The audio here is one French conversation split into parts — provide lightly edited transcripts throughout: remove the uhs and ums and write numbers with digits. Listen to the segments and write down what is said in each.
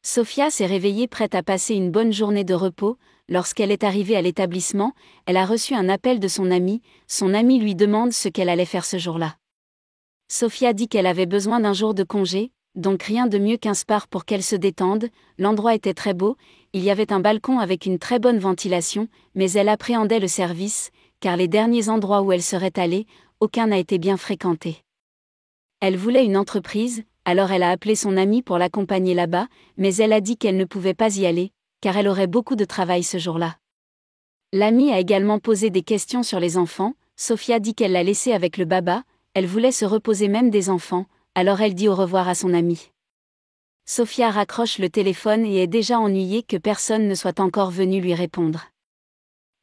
Sophia s'est réveillée prête à passer une bonne journée de repos. Lorsqu'elle est arrivée à l'établissement, elle a reçu un appel de son amie. Son amie lui demande ce qu'elle allait faire ce jour-là. Sophia dit qu'elle avait besoin d'un jour de congé, donc rien de mieux qu'un spa pour qu'elle se détende. L'endroit était très beau, il y avait un balcon avec une très bonne ventilation, mais elle appréhendait le service, car les derniers endroits où elle serait allée, aucun n'a été bien fréquenté. Elle voulait une entreprise, alors elle a appelé son amie pour l'accompagner là-bas, mais elle a dit qu'elle ne pouvait pas y aller, car elle aurait beaucoup de travail ce jour-là. L'amie a également posé des questions sur les enfants. Sophia dit qu'elle l'a laissé avec le baba, elle voulait se reposer même des enfants, alors elle dit au revoir à son amie. Sophia raccroche le téléphone et est déjà ennuyée que personne ne soit encore venu lui répondre.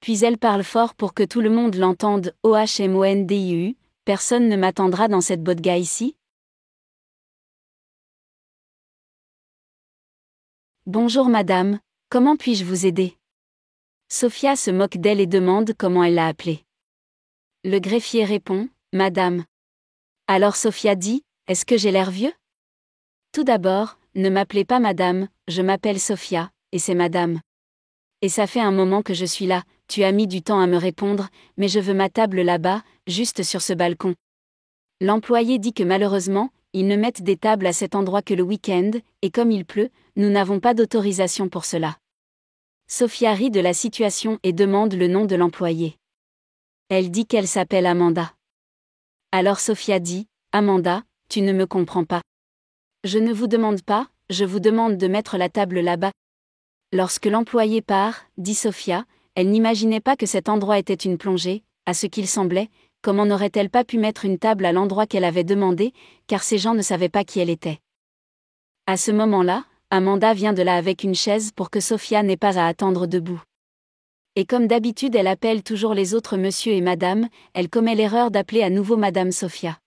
Puis elle parle fort pour que tout le monde l'entende. OHMONDIU, personne ne m'attendra dans cette bodega ici? Bonjour madame, comment puis-je vous aider? Sophia se moque d'elle et demande comment elle l'a appelée. Le greffier répond, madame. Alors Sophia dit, est-ce que j'ai l'air vieux? Tout d'abord, ne m'appelez pas madame, je m'appelle Sophia, et c'est madame. Et ça fait un moment que je suis là, tu as mis du temps à me répondre, mais je veux ma table là-bas, juste sur ce balcon. L'employé dit que malheureusement, ils ne mettent des tables à cet endroit que le week-end, et comme il pleut, nous n'avons pas d'autorisation pour cela. Sophia rit de la situation et demande le nom de l'employé. Elle dit qu'elle s'appelle Amanda. Alors Sophia dit, Amanda, tu ne me comprends pas. Je ne vous demande pas, je vous demande de mettre la table là-bas. Lorsque l'employé part, dit Sophia, elle n'imaginait pas que cet endroit était une plongée, à ce qu'il semblait, comment n'aurait-elle pas pu mettre une table à l'endroit qu'elle avait demandé, car ces gens ne savaient pas qui elle était. À ce moment-là, Amanda vient de là avec une chaise pour que Sophia n'ait pas à attendre debout. Et comme d'habitude elle appelle toujours les autres monsieur et madame, elle commet l'erreur d'appeler à nouveau madame Sophia.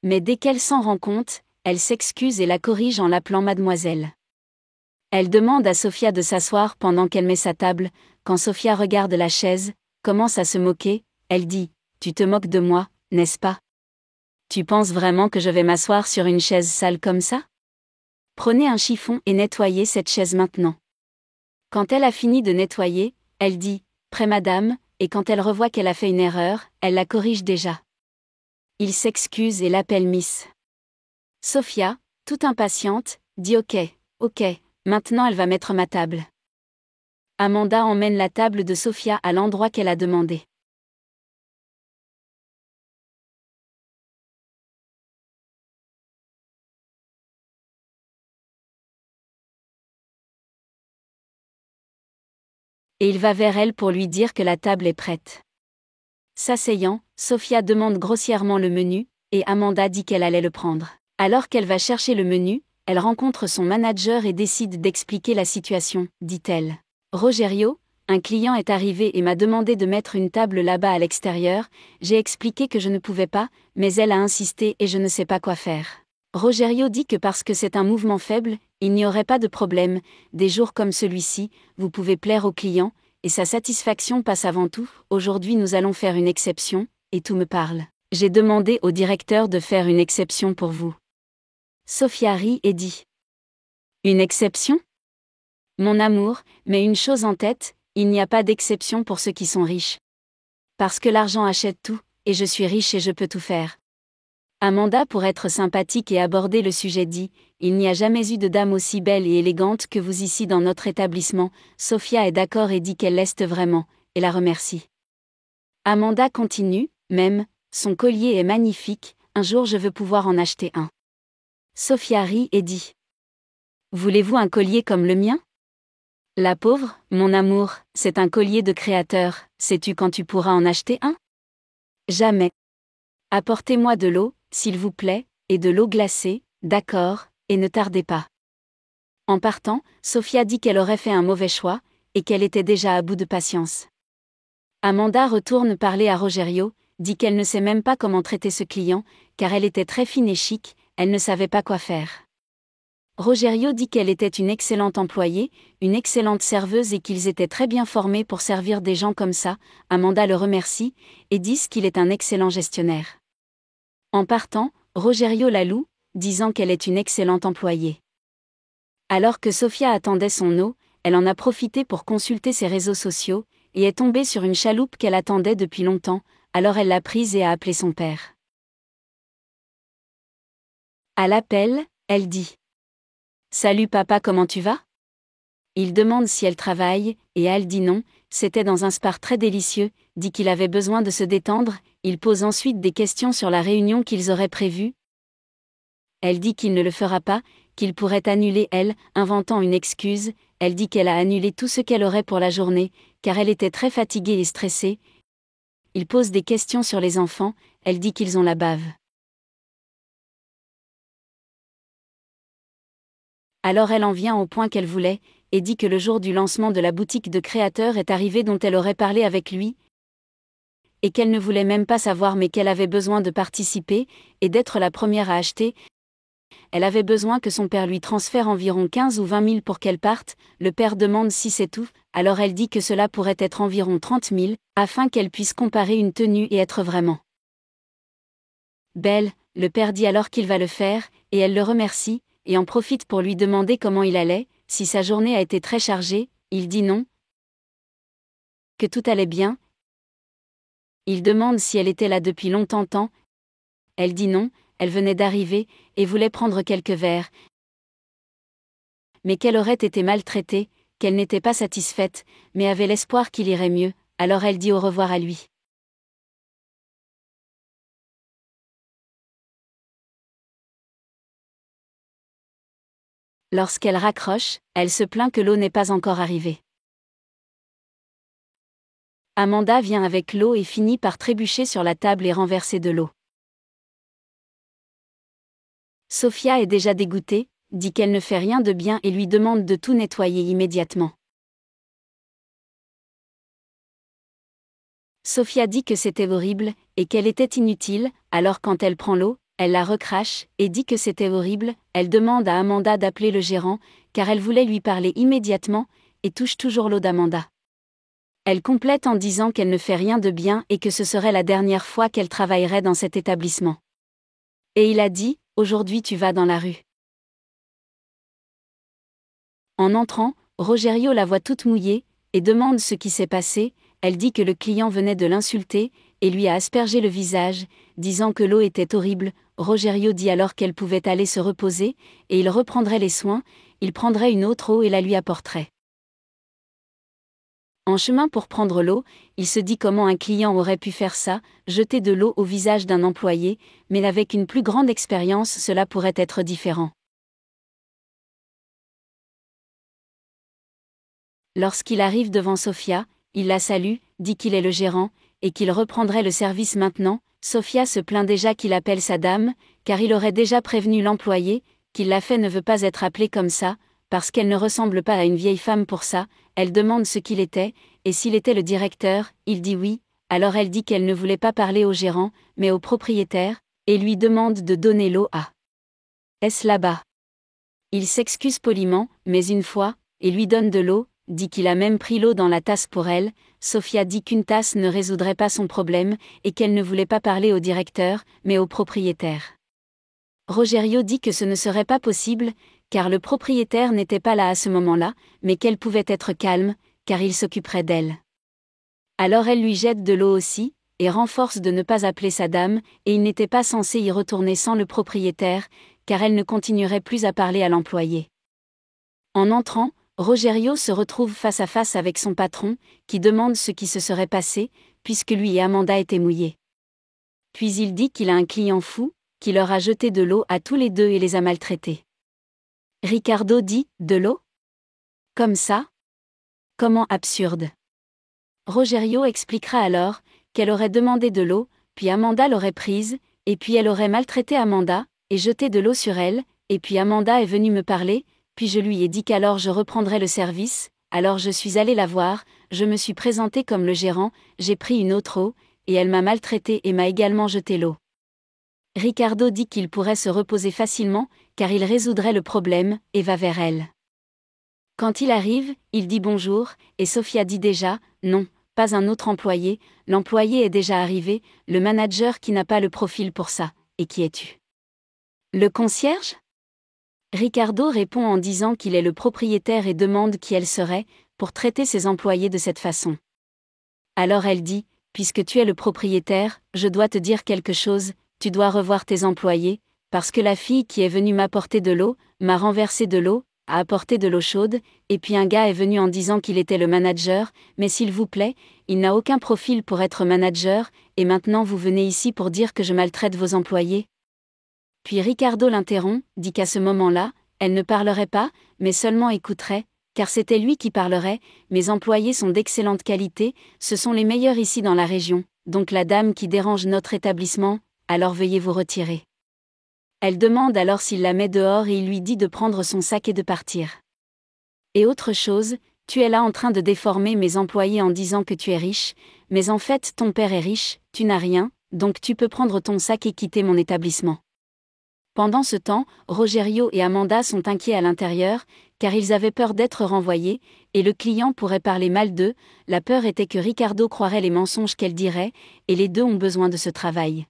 Mais dès qu'elle s'en rend compte, elle s'excuse et la corrige en l'appelant mademoiselle. Elle demande à Sophia de s'asseoir pendant qu'elle met sa table. Quand Sophia regarde la chaise, commence à se moquer, elle dit « Tu te moques de moi, n'est-ce pas? Tu penses vraiment que je vais m'asseoir sur une chaise sale comme ça? Prenez un chiffon et nettoyez cette chaise maintenant. » Quand elle a fini de nettoyer, elle dit « Prêt madame » et quand elle revoit qu'elle a fait une erreur, elle la corrige déjà. Il s'excuse et l'appelle Miss. Sophia, toute impatiente, dit « Ok, maintenant elle va mettre ma table. » Amanda emmène la table de Sophia à l'endroit qu'elle a demandé. Et il va vers elle pour lui dire que la table est prête. S'asseyant, Sophia demande grossièrement le menu, et Amanda dit qu'elle allait le prendre. Alors qu'elle va chercher le menu, elle rencontre son manager et décide d'expliquer la situation, dit-elle. Rogerio, un client est arrivé et m'a demandé de mettre une table là-bas à l'extérieur, j'ai expliqué que je ne pouvais pas, mais elle a insisté et je ne sais pas quoi faire. Rogerio dit que parce que c'est un mouvement faible, il n'y aurait pas de problème, des jours comme celui-ci, vous pouvez plaire au client, et sa satisfaction passe avant tout. Aujourd'hui nous allons faire une exception, et tout me parle. J'ai demandé au directeur de faire une exception pour vous. Sophia rit et dit. Une exception? Mon amour, mais une chose en tête, il n'y a pas d'exception pour ceux qui sont riches. Parce que l'argent achète tout, et je suis riche et je peux tout faire. Amanda, pour être sympathique et aborder le sujet, dit « Il n'y a jamais eu de dame aussi belle et élégante que vous ici dans notre établissement. » Sophia est d'accord et dit qu'elle l'est vraiment, et la remercie. Amanda continue, même, son collier est magnifique, un jour je veux pouvoir en acheter un. Sophia rit et dit « Voulez-vous un collier comme le mien? La pauvre, mon amour, c'est un collier de créateur, sais-tu quand tu pourras en acheter un? Jamais. Apportez-moi de l'eau, s'il vous plaît, et de l'eau glacée, d'accord, et ne tardez pas. En partant, Sophia dit qu'elle aurait fait un mauvais choix, et qu'elle était déjà à bout de patience. Amanda retourne parler à Rogerio, dit qu'elle ne sait même pas comment traiter ce client, car elle était très fine et chic, elle ne savait pas quoi faire. Rogerio dit qu'elle était une excellente employée, une excellente serveuse et qu'ils étaient très bien formés pour servir des gens comme ça. Amanda le remercie, et dit qu'il est un excellent gestionnaire. En partant, Rogerio la loue, disant qu'elle est une excellente employée. Alors que Sophia attendait son eau, elle en a profité pour consulter ses réseaux sociaux, et est tombée sur une chaloupe qu'elle attendait depuis longtemps, alors elle l'a prise et a appelé son père. À l'appel, elle dit : « Salut papa, comment tu vas ? » Il demande si elle travaille, et elle dit non, c'était dans un spa très délicieux, dit qu'il avait besoin de se détendre, il pose ensuite des questions sur la réunion qu'ils auraient prévue. Elle dit qu'il ne le fera pas, qu'il pourrait annuler elle, inventant une excuse, elle dit qu'elle a annulé tout ce qu'elle aurait pour la journée, car elle était très fatiguée et stressée. Il pose des questions sur les enfants, elle dit qu'ils ont la bave. Alors elle en vient au point qu'elle voulait, et dit que le jour du lancement de la boutique de créateurs est arrivé dont elle aurait parlé avec lui, et qu'elle ne voulait même pas savoir mais qu'elle avait besoin de participer, et d'être la première à acheter. Elle avait besoin que son père lui transfère environ 15 ou 20 000 pour qu'elle parte, le père demande si c'est tout, alors elle dit que cela pourrait être environ 30 000, afin qu'elle puisse comparer une tenue et être vraiment belle. Le père dit alors qu'il va le faire, et elle le remercie, et en profite pour lui demander comment il allait, si sa journée a été très chargée, il dit non, que tout allait bien. Il demande si elle était là depuis longtemps, elle dit non, elle venait d'arriver, et voulait prendre quelques verres, mais qu'elle aurait été maltraitée, qu'elle n'était pas satisfaite, mais avait l'espoir qu'il irait mieux, alors elle dit au revoir à lui. Lorsqu'elle raccroche, elle se plaint que l'eau n'est pas encore arrivée. Amanda vient avec l'eau et finit par trébucher sur la table et renverser de l'eau. Sophia est déjà dégoûtée, dit qu'elle ne fait rien de bien et lui demande de tout nettoyer immédiatement. Sophia dit que c'était horrible, et qu'elle était inutile, alors quand elle prend l'eau, elle la recrache, et dit que c'était horrible, elle demande à Amanda d'appeler le gérant, car elle voulait lui parler immédiatement, et touche toujours l'eau d'Amanda. Elle complète en disant qu'elle ne fait rien de bien et que ce serait la dernière fois qu'elle travaillerait dans cet établissement. Et il a dit : « Aujourd'hui tu vas dans la rue. » En entrant, Rogerio la voit toute mouillée, et demande ce qui s'est passé. Elle dit que le client venait de l'insulter, et lui a aspergé le visage, disant que l'eau était horrible. Rogerio dit alors qu'elle pouvait aller se reposer, et il reprendrait les soins, il prendrait une autre eau et la lui apporterait. En chemin pour prendre l'eau, il se dit comment un client aurait pu faire ça, jeter de l'eau au visage d'un employé, mais avec une plus grande expérience cela pourrait être différent. Lorsqu'il arrive devant Sophia, il la salue, dit qu'il est le gérant, et qu'il reprendrait le service maintenant. Sophia se plaint déjà qu'il appelle sa dame, car il aurait déjà prévenu l'employé, qu'il l'a fait ne veut pas être appelée comme ça, parce qu'elle ne ressemble pas à une vieille femme pour ça. Elle demande ce qu'il était, et s'il était le directeur, il dit oui, alors elle dit qu'elle ne voulait pas parler au gérant, mais au propriétaire, et lui demande de donner l'eau à S là-bas. Il s'excuse poliment, mais une fois, et lui donne de l'eau, dit qu'il a même pris l'eau dans la tasse pour elle. Sophia dit qu'une tasse ne résoudrait pas son problème, et qu'elle ne voulait pas parler au directeur, mais au propriétaire. Rogerio dit que ce ne serait pas possible, car le propriétaire n'était pas là à ce moment-là, mais qu'elle pouvait être calme, car il s'occuperait d'elle. Alors elle lui jette de l'eau aussi, et renforce de ne pas appeler sa dame, et il n'était pas censé y retourner sans le propriétaire, car elle ne continuerait plus à parler à l'employé. En entrant, Rogerio se retrouve face à face avec son patron, qui demande ce qui se serait passé, puisque lui et Amanda étaient mouillés. Puis il dit qu'il a un client fou, qui leur a jeté de l'eau à tous les deux et les a maltraités. Ricardo dit : « De l'eau ? Comme ça ? Comment absurde !» Rogerio expliquera alors qu'elle aurait demandé de l'eau, puis Amanda l'aurait prise, et puis elle aurait maltraité Amanda, et jeté de l'eau sur elle, et puis Amanda est venue me parler, puis je lui ai dit qu'alors je reprendrais le service, alors je suis allée la voir, je me suis présentée comme le gérant, j'ai pris une autre eau, et elle m'a maltraitée et m'a également jeté l'eau. Ricardo dit qu'il pourrait se reposer facilement, car il résoudrait le problème, et va vers elle. Quand il arrive, il dit bonjour, et Sophia dit déjà, non, pas un autre employé, l'employé est déjà arrivé, le manager qui n'a pas le profil pour ça, et qui es-tu ? Le concierge ? Ricardo répond en disant qu'il est le propriétaire et demande qui elle serait, pour traiter ses employés de cette façon. Alors elle dit, puisque tu es le propriétaire, je dois te dire quelque chose, tu dois revoir tes employés, parce que la fille qui est venue m'apporter de l'eau, m'a renversé de l'eau, a apporté de l'eau chaude, et puis un gars est venu en disant qu'il était le manager, mais s'il vous plaît, il n'a aucun profil pour être manager, et maintenant vous venez ici pour dire que je maltraite vos employés. Puis Ricardo l'interrompt, dit qu'à ce moment-là, elle ne parlerait pas, mais seulement écouterait, car c'était lui qui parlerait, mes employés sont d'excellente qualité, ce sont les meilleurs ici dans la région, donc la dame qui dérange notre établissement, alors veuillez vous retirer. Elle demande alors s'il la met dehors et il lui dit de prendre son sac et de partir. Et autre chose, tu es là en train de déformer mes employés en disant que tu es riche, mais en fait ton père est riche, tu n'as rien, donc tu peux prendre ton sac et quitter mon établissement. Pendant ce temps, Rogerio et Amanda sont inquiets à l'intérieur, car ils avaient peur d'être renvoyés, et le client pourrait parler mal d'eux, la peur était que Ricardo croirait les mensonges qu'elle dirait, et les deux ont besoin de ce travail.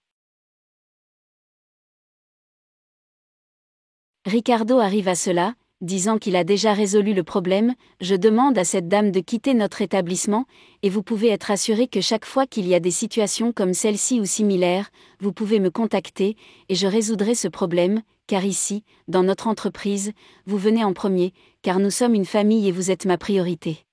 Ricardo arrive à cela, disant qu'il a déjà résolu le problème, je demande à cette dame de quitter notre établissement, et vous pouvez être assuré que chaque fois qu'il y a des situations comme celle-ci ou similaires, vous pouvez me contacter, et je résoudrai ce problème, car ici, dans notre entreprise, vous venez en premier, car nous sommes une famille et vous êtes ma priorité.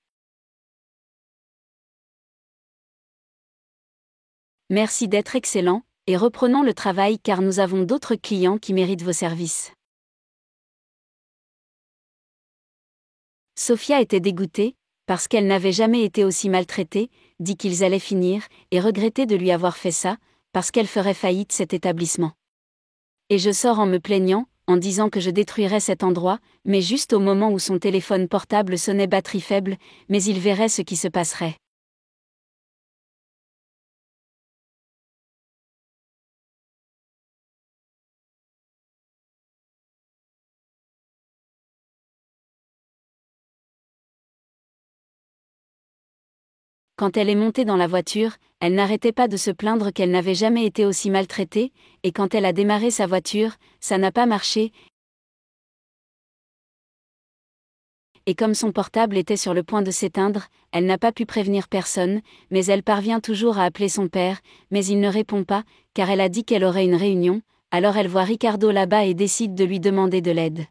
Merci d'être excellent, et reprenons le travail car nous avons d'autres clients qui méritent vos services. Sophia était dégoûtée, parce qu'elle n'avait jamais été aussi maltraitée, dit qu'ils allaient finir, et regrettait de lui avoir fait ça, parce qu'elle ferait faillite cet établissement. Et je sors en me plaignant, en disant que je détruirais cet endroit, mais juste au moment où son téléphone portable sonnait batterie faible, mais il verrait ce qui se passerait. Quand elle est montée dans la voiture, elle n'arrêtait pas de se plaindre qu'elle n'avait jamais été aussi maltraitée, et quand elle a démarré sa voiture, ça n'a pas marché, et comme son portable était sur le point de s'éteindre, elle n'a pas pu prévenir personne, mais elle parvient toujours à appeler son père, mais il ne répond pas, car elle a dit qu'elle aurait une réunion, alors elle voit Ricardo là-bas et décide de lui demander de l'aide.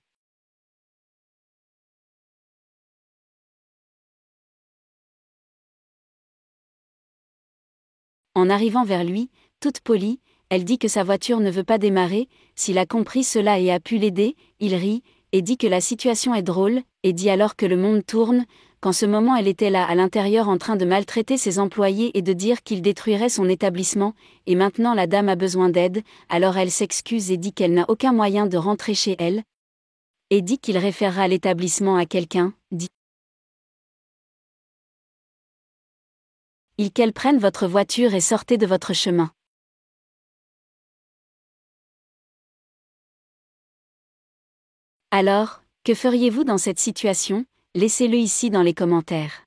En arrivant vers lui, toute polie, elle dit que sa voiture ne veut pas démarrer, s'il a compris cela et a pu l'aider, il rit, et dit que la situation est drôle, et dit alors que le monde tourne, qu'en ce moment elle était là à l'intérieur en train de maltraiter ses employés et de dire qu'il détruirait son établissement, et maintenant la dame a besoin d'aide, alors elle s'excuse et dit qu'elle n'a aucun moyen de rentrer chez elle, et dit qu'il référera l'établissement à quelqu'un, dit il qu'elle prenne votre voiture et sortez de votre chemin. Alors, que feriez-vous dans cette situation? Laissez-le ici dans les commentaires.